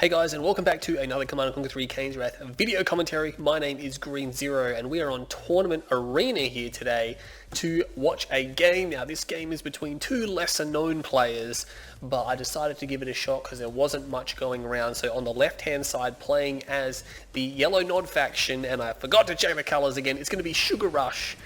Hey guys, and welcome back to another Command & Conquer 3 Kane's Wrath video commentary. My name is Green Zero, and we are on Tournament Arena here today to watch a game. Now, this game is between two lesser-known players, but I decided to give it a shot because there wasn't much going around. So on the left-hand side, playing as the Yellow Nod faction, and I forgot to check the colors again, it's going to be Sugar Rush.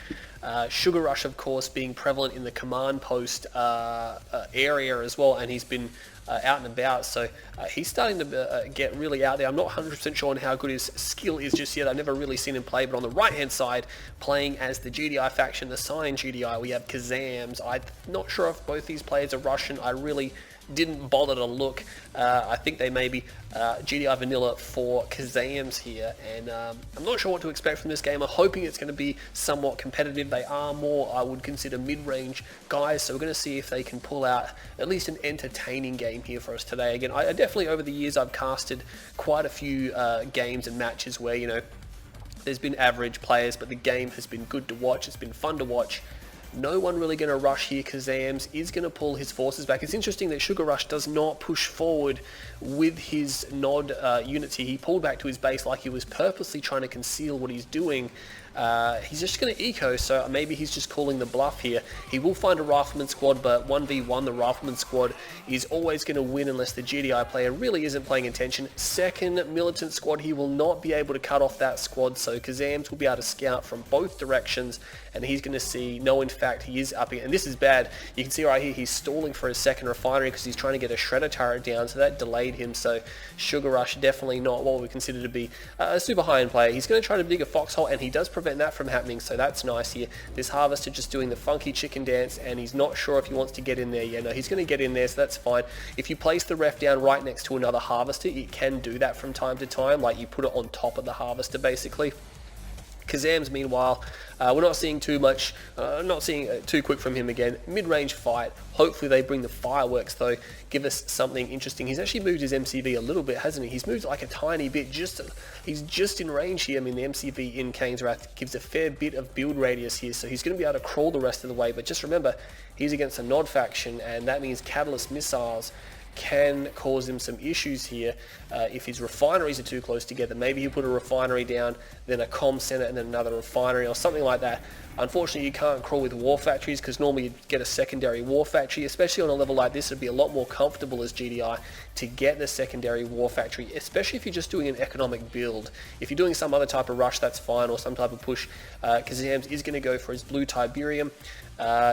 Sugar Rush, of course, being prevalent in the command post area as well, and he's been out and about, so he's starting to get really out there. I'm not 100% sure on how good his skill is just yet. I've never really seen him play, but on the right-hand side, playing as the GDI faction, the Cyan GDI, we have Kazams. I'm not sure if both these players are Russian. I really didn't bother to look. I think they may be GDI Vanilla for Kazams here, and I'm not sure what to expect from this game. I'm hoping it's going to be somewhat competitive. They are more, I would consider, mid-range guys, so we're going to see if they can pull out at least an entertaining game here for us today. Again, I definitely, over the years, I've casted quite a few games and matches where, you know, there's been average players, but the game has been good to watch. It's been fun to watch. No one really going to rush here. Kazams is going to pull his forces back. It's interesting that Sugar Rush does not push forward with his nod units here. He pulled back to his base like he was purposely trying to conceal what he's doing. He's just going to eco, so maybe he's just calling the bluff here. He will find a Rifleman squad, but 1v1, the Rifleman squad is always going to win unless the GDI player really isn't paying attention. Second Militant squad, he will not be able to cut off that squad, so Kazams will be able to scout from both directions, and he's going to see, no, in fact, he is upping, and this is bad. You can see right here, he's stalling for his second refinery because he's trying to get a Shredder turret down, so that delayed him, so Sugar Rush definitely not what we consider to be a super high-end player. He's going to try to dig a foxhole, and he does prevent that from happening, so that's nice here. This Harvester just doing the funky chicken dance, and he's not sure if he wants to get in there. Yeah, no, he's going to get in there, so that's fine. If you place the ref down right next to another Harvester, it can do that from time to time, like you put it on top of the Harvester, basically. Kazams, meanwhile, we're not seeing too much, not seeing too quick from him again. Mid-range fight. Hopefully they bring the fireworks, though, give us something interesting. He's actually moved his MCV a little bit, hasn't he? He's moved like a tiny bit. He's just in range here. I mean, the MCV in Kane's Wrath gives a fair bit of build radius here, so he's going to be able to crawl the rest of the way. But just remember, he's against a Nod faction, and that means Catalyst missiles can cause him some issues here if his refineries are too close together. Maybe he'll put a refinery down, then a comm center, and then another refinery or something like that. Unfortunately, you can't crawl with war factories because normally you'd get a secondary war factory, especially on a level like this. It'd be a lot more comfortable as GDI to get the secondary war factory, especially if you're just doing an economic build. If you're doing some other type of rush, that's fine, or some type of push. Kazams is going to go for his blue Tiberium.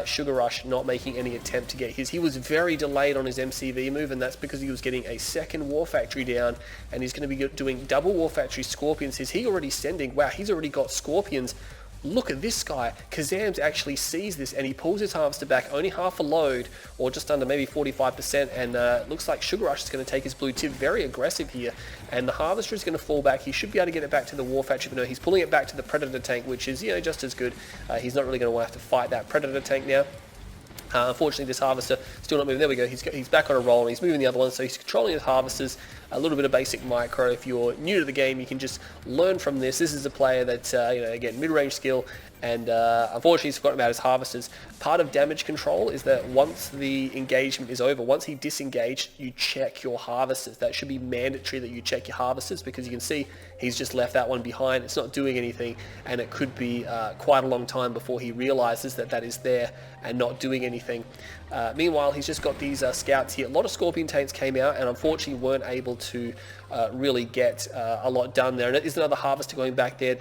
Sugar Rush not making any attempt to get his. He was very delayed on his MCV move, and that's because he was getting a second war factory down, and he's going to be doing double war factory Scorpions. Is he already sending? Wow, he's already got Scorpions. Look at this guy. Kazams actually sees this, and he pulls his Harvester back only half a load, or just under maybe 45%, and looks like Sugar Rush is going to take his blue tip. Very aggressive here, and the Harvester is going to fall back. He should be able to get it back to the war factory, but no, he's pulling it back to the Predator tank, which is, you know, just as good. He's not really going to have to fight that Predator tank now. Unfortunately, this Harvester still not moving. There we go. He's back on a roll, and he's moving the other one, so he's controlling his Harvesters. A little bit of basic micro. If you're new to the game, you can just learn from this. This is a player that, you know, again, mid-range skill, and unfortunately he's forgotten about his Harvesters. Part of damage control is that once the engagement is over, once he disengaged, you check your Harvesters. That should be mandatory that you check your Harvesters, because you can see he's just left that one behind. It's not doing anything, and it could be quite a long time before he realizes that that is there and not doing anything. Meanwhile, he's just got these scouts here. A lot of Scorpion tanks came out, and unfortunately weren't able to really get a lot done there. And it is another Harvester going back there.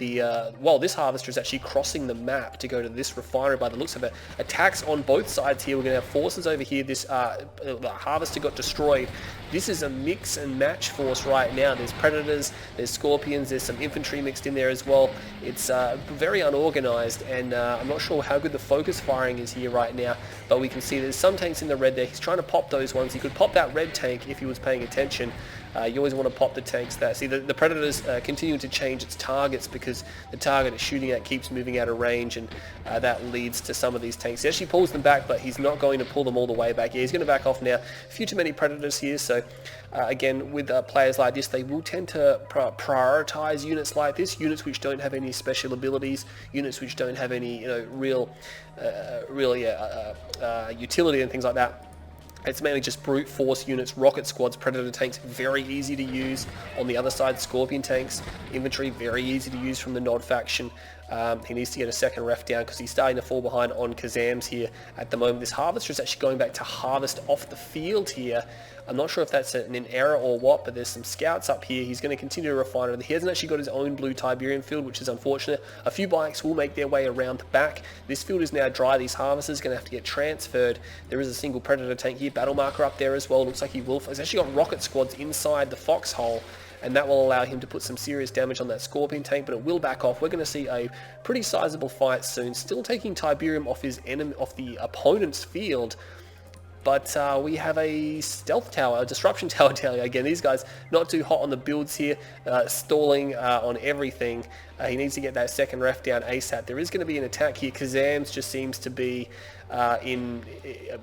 Well, this Harvester is actually crossing the map to go to this refinery by the looks of it. Attacks on both sides here. We're going to have forces over here. This Harvester got destroyed. This is a mix and match force right now. There's Predators, there's Scorpions, there's some infantry mixed in there as well. It's very unorganized, and I'm not sure how good the focus firing is here right now, but we can see there's some tanks in the red there. He's trying to pop those ones. He could pop that red tank if he was paying attention. You always want to pop the tanks there. See, the Predators continue to change its targets because the target it's shooting at keeps moving out of range, and that leads to some of these tanks. He actually pulls them back, but he's not going to pull them all the way back. Yeah, he's going to back off now. A few too many Predators here, so again, with players like this, they will tend to prioritize units like this, units which don't have any special abilities, units which don't have any, you know, real utility and things like that. It's mainly just brute force units, rocket squads, predator tanks, very easy to use. On the other side, scorpion tanks, infantry, very easy to use from the Nod faction. He needs to get a second ref down because he's starting to fall behind on Kazams here at the moment. This harvester is actually going back to harvest off the field here. I'm not sure if that's an error or what, but there's some scouts up here. He's going to continue to refine it. He hasn't actually got his own blue Tiberium field, which is unfortunate. A few bikes will make their way around the back. This field is now dry. These harvesters are going to have to get transferred. There is a single predator tank here. Battle marker up there as well. Looks like he will. He's actually got rocket squads inside the foxhole, and that will allow him to put some serious damage on that scorpion tank, but it will back off. We're going to see a pretty sizable fight soon. Still taking Tiberium off his enemy, off the opponent's field. But we have a stealth tower, a disruption tower down here. Again, these guys not too hot on the builds here, stalling on everything. He needs to get that second ref down ASAP. There is going to be an attack here. Kazams just seems to be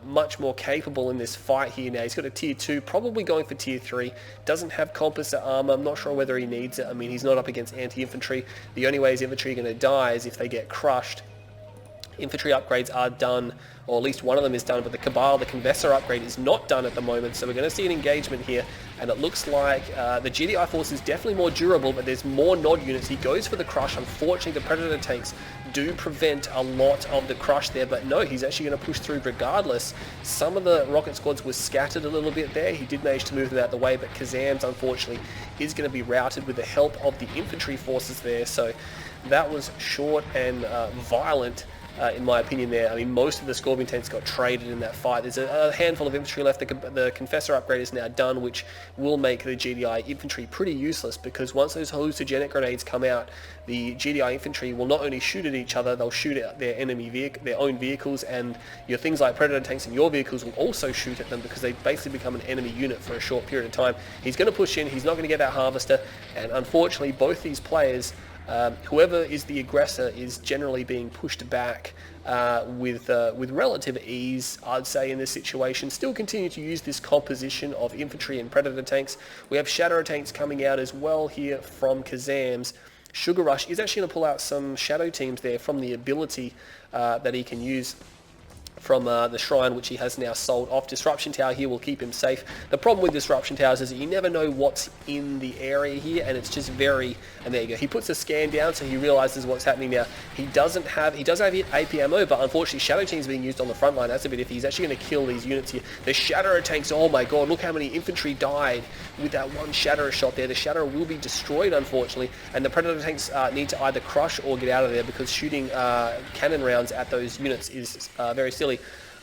much more capable in this fight here now. He's got a tier 2, probably going for tier 3. Doesn't have composite armor. I'm not sure whether he needs it. I mean, he's not up against anti-infantry. The only way his infantry are going to die is if they get crushed. Infantry upgrades are done, or at least one of them is done, but the Cabal, the Convessor upgrade, is not done at the moment, so we're going to see an engagement here, and it looks like the GDI force is definitely more durable, but there's more Nod units. He goes for the crush. Unfortunately, the Predator tanks do prevent a lot of the crush there, but no, he's actually going to push through regardless. Some of the rocket squads were scattered a little bit there. He did manage to move them out of the way, but Kazams, unfortunately, is going to be routed with the help of the infantry forces there, so that was short and violent. In my opinion there. I mean, most of the Scorpion tanks got traded in that fight. There's a handful of infantry left. The Confessor upgrade is now done, which will make the GDI infantry pretty useless, because once those hallucinogenic grenades come out, the GDI infantry will not only shoot at each other, they'll shoot at their their own vehicles, and your things like Predator tanks and your vehicles will also shoot at them, because they basically become an enemy unit for a short period of time. He's going to push in. He's not going to get that harvester, and unfortunately both these players, whoever is the aggressor, is generally being pushed back with relative ease, I'd say, in this situation. Still continue to use this composition of infantry and predator tanks. We have shadow tanks coming out as well here from Kazams. Sugar Rush is actually going to pull out some shadow teams there from the ability that he can use from the shrine, which he has now sold off. Disruption Tower here will keep him safe. The problem with Disruption Towers is that you never know what's in the area here, and it's just very... And there you go. He puts a scan down, so he realizes what's happening now. He does have AP ammo, but unfortunately Shadow Team's being used on the front line. That's a bit iffy. He's actually going to kill these units here. The Shatterer tanks, oh my god, look how many infantry died with that one Shatterer shot there. The Shatterer will be destroyed, unfortunately, and the Predator tanks need to either crush or get out of there, because shooting cannon rounds at those units is very silly.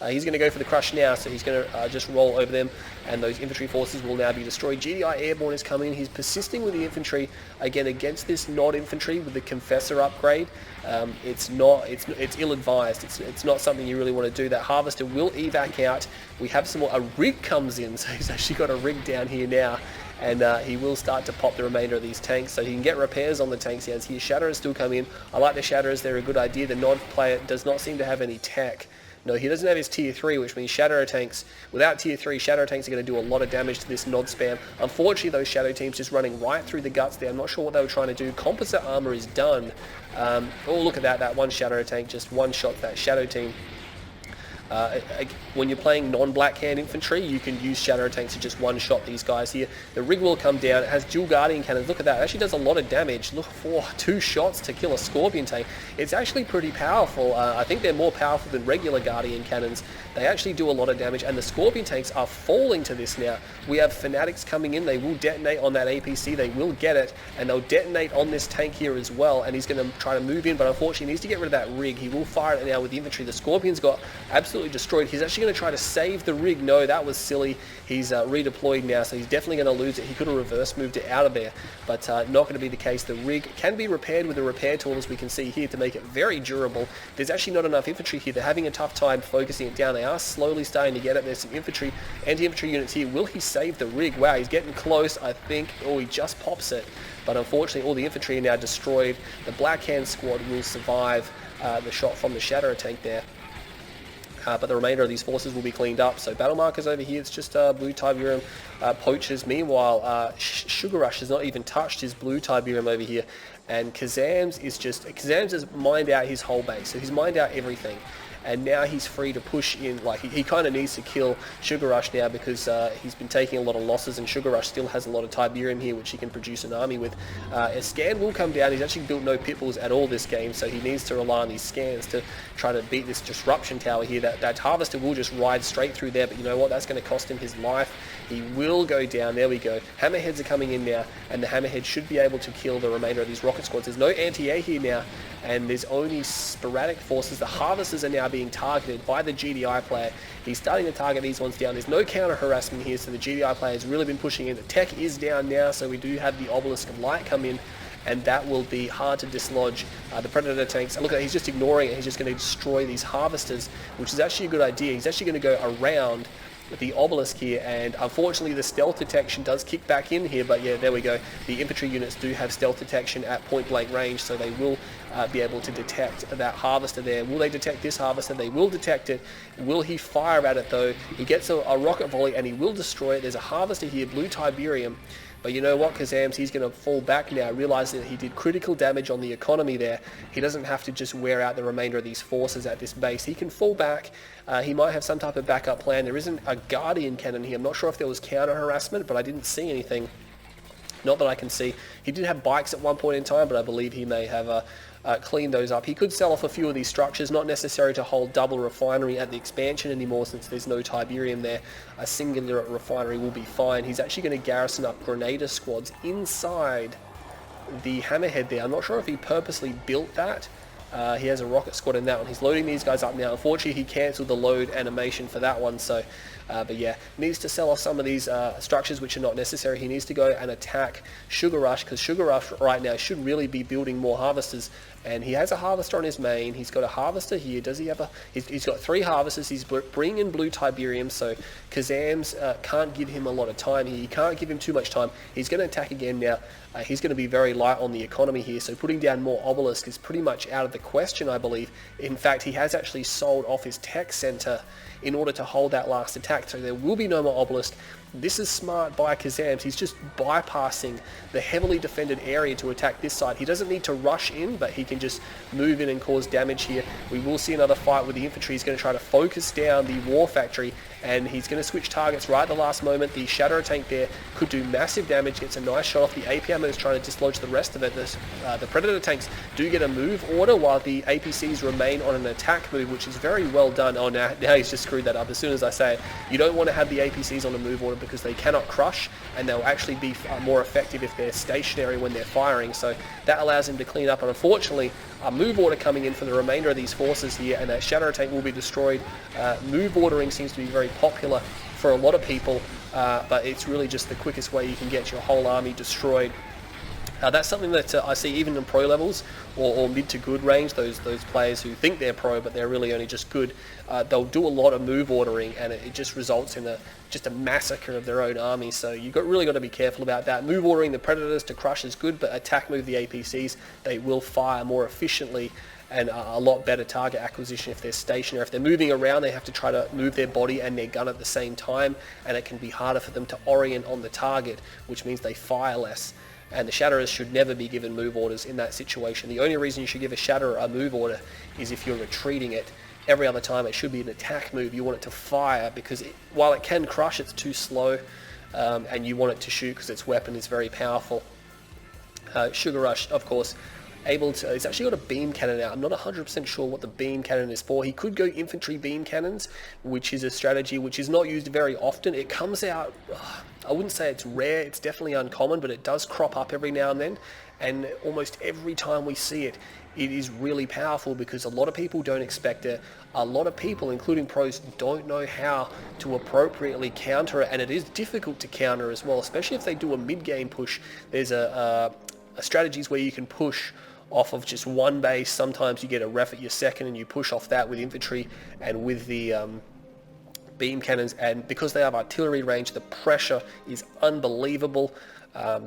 He's going to go for the crush now, so he's going to just roll over them, and those infantry forces will now be destroyed. GDI Airborne is coming in. He's persisting with the infantry again against this Nod infantry with the Confessor upgrade. It's ill-advised. It's not something you really want to do. That Harvester will evac out. We have some more. A rig comes in, so he's actually got a rig down here now. And he will start to pop the remainder of these tanks, so he can get repairs on the tanks. He has here Shatterers still come in. I like the Shatterers. They're a good idea. The Nod player does not seem to have any tech. No, he doesn't have his tier 3, which means Shadow tanks, without tier 3, Shadow tanks are going to do a lot of damage to this Nod spam. Unfortunately, those Shadow teams just running right through the guts there. I'm not sure what they were trying to do. Composite armor is done. Oh, look at that. That one Shadow tank just one-shot that Shadow team. When you're playing non-black hand infantry, you can use Shadow tanks to just one-shot these guys here. The rig will come down. It has dual Guardian cannons. Look at that. It actually does a lot of damage. Look for 2 shots to kill a Scorpion tank. It's actually pretty powerful. I think they're more powerful than regular Guardian cannons. They actually do a lot of damage, and the Scorpion tanks are falling to this now. We have Fanatics coming in. They will detonate on that APC. They will get it, and they'll detonate on this tank here as well, and he's going to try to move in, but unfortunately he needs to get rid of that rig. He will fire it now with the infantry. The Scorpion's got absolutely destroyed. He's actually going to try to save the rig. No, that was silly. He's redeployed now, so he's definitely going to lose it. He could have reverse moved it out of there, but not going to be the case. The rig can be repaired with a repair tool, as we can see here, to make it very durable. There's actually not enough infantry here. They're having a tough time focusing it down. They are slowly starting to get it. There's some infantry, anti-infantry units here. Will he save the rig? Wow, he's getting close, I think. Oh, he just pops it. But unfortunately, all the infantry are now destroyed. The Black Hand squad will survive the shot from the Shatterer tank there. But the remainder of these forces will be cleaned up. So battle markers over here, it's just blue Tiberium poachers. Meanwhile, Sugar Rush has not even touched his blue Tiberium over here. And Kazams has mined out his whole base. So he's mined out everything. and now he's free to push in. Like he kind of needs to kill Sugar Rush now because he's been taking a lot of losses, and Sugar Rush still has a lot of Tiberium here, which he can produce an army with. A scan will come down. He's actually built no pitbulls at all this game, so he needs to rely on these scans to try to beat this disruption tower here. That Harvester will just ride straight through there, but you know what? That's going to cost him his life. He will go down. There we go. Hammerheads are coming in now, and the Hammerhead should be able to kill the remainder of these rocket squads. There's no anti-air here now, and there's only sporadic forces. The Harvesters are now being targeted by the GDI player. He's starting to target these ones down. There's no counter harassment here, so the GDI player has really been pushing in. The tech is down now, so we do have the Obelisk of Light come in, and that will be hard to dislodge. The Predator tanks, look at, he's just ignoring it. He's just going to destroy these Harvesters, which is actually a good idea. He's actually going to go around the Obelisk here, and unfortunately the stealth detection does kick back in here, but yeah, there we go. The infantry units do have stealth detection at point blank range, so they will be able to detect that Harvester there. Will they detect this Harvester? They will detect it. Will he fire at it though? He gets a rocket volley and he will destroy it. There's a Harvester here, blue Tiberium. But you know what, Kazams, he's going to fall back now, realize that he did critical damage on the economy there. He doesn't have to just wear out the remainder of these forces at this base. He can fall back. He might have some type of backup plan. There isn't a Guardian cannon here. I'm not sure if there was counter harassment, but I didn't see anything. Not that I can see. He did have bikes at one point in time, but I believe he may have cleaned those up. He could sell off a few of these structures, not necessary to hold double refinery at the expansion anymore since there's no Tiberium there. A singular refinery will be fine. He's actually going to garrison up Grenadier squads inside the Hammerhead there. I'm not sure if he purposely built that. He has a rocket squad in that one. He's loading these guys up now. Unfortunately, he cancelled the load animation for that one, so but yeah, needs to sell off some of these structures which are not necessary. He needs to go and attack Sugar Rush, because Sugar Rush right now should really be building more Harvesters, and he has a Harvester on his main. He's got a Harvester here. Does he have a... He's got 3 Harvesters. He's bringing in blue Tiberium, so Kazams can't give him a lot of time. He can't give him too much time. He's going to attack again now. He's going to be very light on the economy here, so putting down more Obelisk is pretty much out of the question, I believe. In fact, he has actually sold off his tech center in order to hold that last attack, so there will be no more Obelisk. This is smart by Kazams. He's just bypassing the heavily defended area to attack this side. He doesn't need to rush in, but he can just move in and cause damage here. We will see another fight with the infantry. He's going to try to focus down the War Factory, and he's going to switch targets right at the last moment. The Shadow tank there could do massive damage, gets a nice shot off. The APM is trying to dislodge the rest of it. The Predator tanks do get a move order, while the APCs remain on an attack move, which is very well done. Oh, now he's just screwed that up. As soon as I say it, you don't want to have the APCs on a move order because they cannot crush, and they'll actually be more effective if they're stationary when they're firing, so that allows him to clean up. And unfortunately, a move order coming in for the remainder of these forces here, and that Shadow tank will be destroyed. Move ordering seems to be very popular for a lot of people, but it's really just the quickest way you can get your whole army destroyed. That's something that I see even in pro levels or mid to good range, those players who think they're pro but they're really only just good, they'll do a lot of move ordering, and it just results in just a massacre of their own army. So you've really got to be careful about that. Move ordering the Predators to crush is good, but attack move the APCs. They will fire more efficiently and a lot better target acquisition if they're stationary. If they're moving around, they have to try to move their body and their gun at the same time, and it can be harder for them to orient on the target, which means they fire less. And the Shatterers should never be given move orders in that situation. The only reason you should give a Shatterer a move order is if you're retreating it. Every other time it should be an attack move. You want it to fire because while it can crush, it's too slow, and you want it to shoot because its weapon is very powerful. Sugar Rush, of course, he's actually got a beam cannon out. I'm not 100% sure what the beam cannon is for. He could go infantry beam cannons, which is a strategy which is not used very often. It comes out, I wouldn't say it's rare, it's definitely uncommon, but it does crop up every now and then. And almost every time we see it, it is really powerful because a lot of people don't expect it. A lot of people, including pros, don't know how to appropriately counter it, and it is difficult to counter as well, especially if they do a mid-game push. There's a strategies where you can push off of just one base. Sometimes you get a ref at your second and you push off that with infantry and with the beam cannons, and because they have artillery range, the pressure is unbelievable.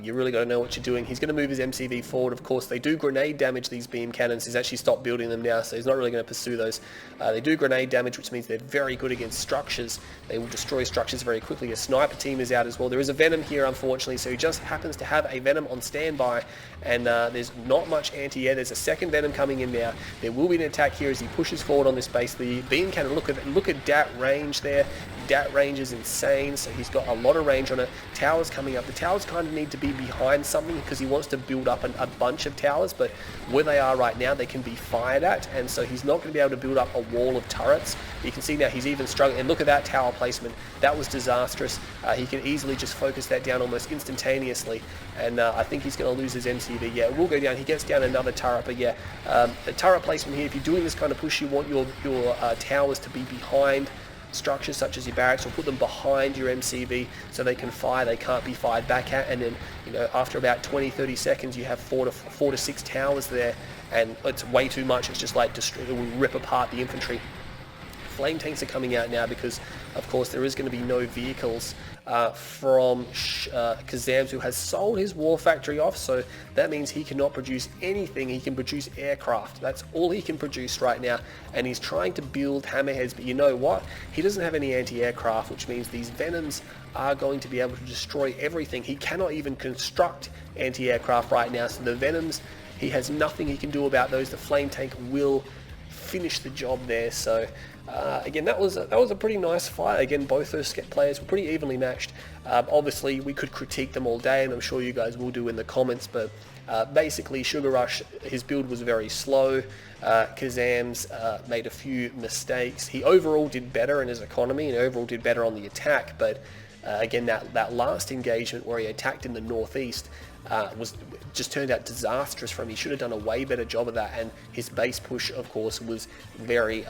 You really got to know what you're doing. He's going to move his MCV forward. Of course, they do grenade damage, these beam cannons. He's actually stopped building them now, so he's not really going to pursue those. They do grenade damage, which means they're very good against structures. They will destroy structures very quickly. A sniper team is out as well. There is a Venom here, unfortunately, so he just happens to have a Venom on standby, and there's not much anti-air. There's a second Venom coming in now. There will be an attack here as he pushes forward on this base. The beam cannon, look at Dat range there. Dat range is insane, so he's got a lot of range on it. Towers coming up. The towers kind of need to be behind something because he wants to build up a bunch of towers, but where they are right now, they can be fired at, and so he's not going to be able to build up a wall of turrets. You can see now he's even struggling, and look at that tower placement. That was disastrous. He can easily just focus that down almost instantaneously, and I think he's going to lose his MCV. Yeah, it will go down. He gets down another turret, but yeah, the turret placement here, if you're doing this kind of push, you want your towers to be behind structures such as your barracks, or put them behind your MCV so they can fire. They can't be fired back at, and then after about 20-30 seconds you have four to six towers there, and it's way too much. It's just like it will rip apart the infantry. Flame tanks are coming out now because of course there is going to be no vehicles from Kazams, who has sold his war factory off, so that means he cannot produce anything. He can produce aircraft. That's all he can produce right now, and he's trying to build hammerheads, but you know what? He doesn't have any anti-aircraft, which means these Venoms are going to be able to destroy everything. He cannot even construct anti-aircraft right now, so the Venoms, he has nothing he can do about those. The flame tank will finish the job there. So again, that was a pretty nice fight. Again, both those players were pretty evenly matched. Obviously, we could critique them all day, and I'm sure you guys will do in the comments, but basically, Sugar Rush, his build was very slow. Kazams made a few mistakes. He overall did better in his economy, and overall did better on the attack, but again, that last engagement where he attacked in the northeast just turned out disastrous for him. He should have done a way better job of that, and his base push, of course, was very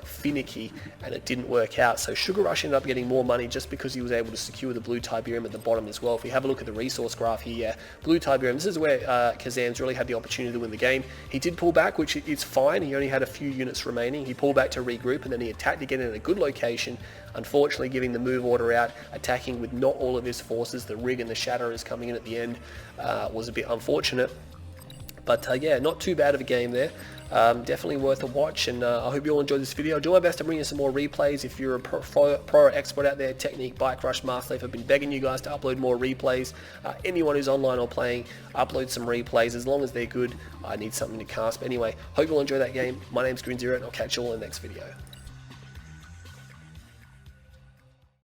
finicky, and it didn't work out. So Sugar Rush ended up getting more money just because he was able to secure the Blue Tiberium at the bottom as well. If we have a look at the resource graph here, yeah, Blue Tiberium, this is where Kazams really had the opportunity to win the game. He did pull back, which is fine. He only had a few units remaining. He pulled back to regroup, and then he attacked again in a good location, unfortunately giving the move order out, attacking with not all of his forces. The Rig and the Shatterers coming in at the end was a bit unfortunate, but yeah, not too bad of a game there. Definitely worth a watch, and I hope you all enjoyed this video. I'll do my best to bring you some more replays. If you're a pro or expert out there, Technique, Bike Rush, Master Leaf, I've been begging you guys to upload more replays. Anyone who's online or playing, upload some replays. As long as they're good, I need something to cast. But anyway, hope you all enjoy that game. My name's Green Zero, and I'll catch you all in the next video.